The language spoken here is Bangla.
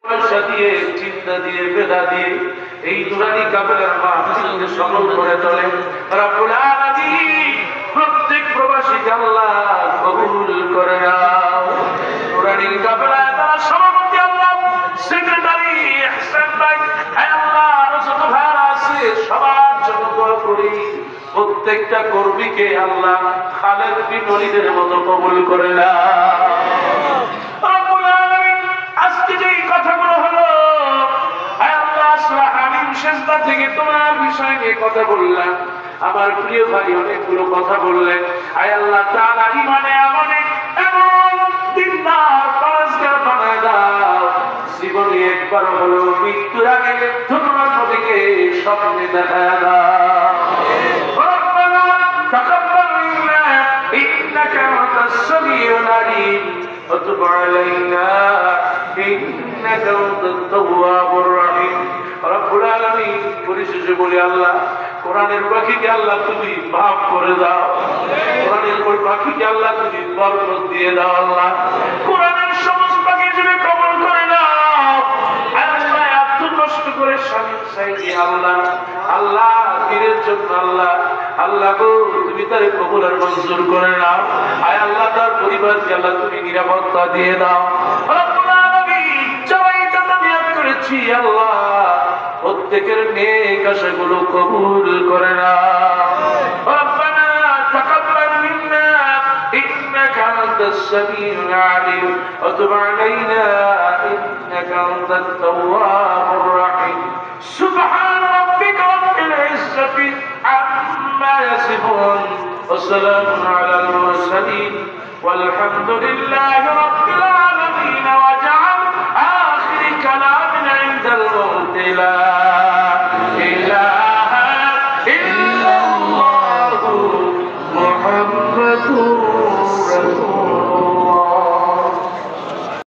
পয়সা দিয়ে, চিন্তা দিয়ে, বেদা দিয়ে এই নুরানি কাফেলার মাহফিলকে সফল করে তোলে। রব্বুল আলামিন প্রত্যেক প্রবাসীকে আল্লাহ কবুল করে নাও। নুরানি কাফেলার তারা সভাপতি আল্লাহ, সেক্রেটারি ইহসান ভাই, আল্লাহ আরো যত ভাইরা আছে সবার জন্য দোয়া করি। প্রত্যেকটা কর্মীকে আল্লাহ খালেদ বিন ওলীদের মতো কবুল করে নাও। রব্বুল আলামিন আজকে যে কথাগুলো হলো, আল্লাহ সূরা হামিম সিজদা থেকে তোমার বিষয় নিয়ে কথা বললাম। আমার প্রিয় ভাই অনেকগুলো কথা বললেন। আয় আল্লাহ তাআলা ঈমানে আমলে এমন দিনদার পরহেজগার বানায় দাও, জীবনে একবার হলো মৃত্যুর আগে তোমার নবীকে স্বপ্নে দেখায় দাও। রব্বানা তাকাব্বাল মিন্না ইন্নাকা আনতাস সামিউল আলিম ওয়া তুব আলাইনা ইন্নাকা আনতাত তাওয়াবুর রহিম। রব্বুল আলামিন পরিশেষে বলি আল্লাহ কোরআনের পাখিকে আল্লাহ তুমি মাফ করে দাও। কোরআনের ওই পাখিকে আল্লাহ তুমি বরকত দিয়ে দাও। আল্লাহ কোরআনের সমস্ত পাখি হিসেবে কবুল করে নাও। আল্লাহ এত কষ্ট করে স্বামী চাইছি আল্লাহ, আল্লাহ দিনের জন্য আল্লাহ, আল্লাহ গো তুমি তার কবুল আর মঞ্জুর করে নাও। আয় আল্লাহ তার পরিবারকে আল্লাহ তুমি নিরাপত্তা দিয়ে দাও। রব্বুল আলামিন সবাই যত নিয়ত করেছি আল্লাহ প্রত্যেকের নেক আশাগুলো কবুল করে নাও। রব্বানা তাকাব্বাল মিন্না ইন্নাকা আনতাস সামিউল আলিম ওয়া তুব আলাইনা ইন্নাকা আনতাত তাওয়াবুর রহিম। সুবহান রাব্বিকা রাব্বিল ইজ্জাতি আম্মা ইয়াসিফুন ওয়া সালামুন আলাল মুরসালিন ওয়ালহামদুলিল্লাহি রাব্বিল আলামিন। ওয়া জাআল আখির কালামিনা ইনদাল মউত লা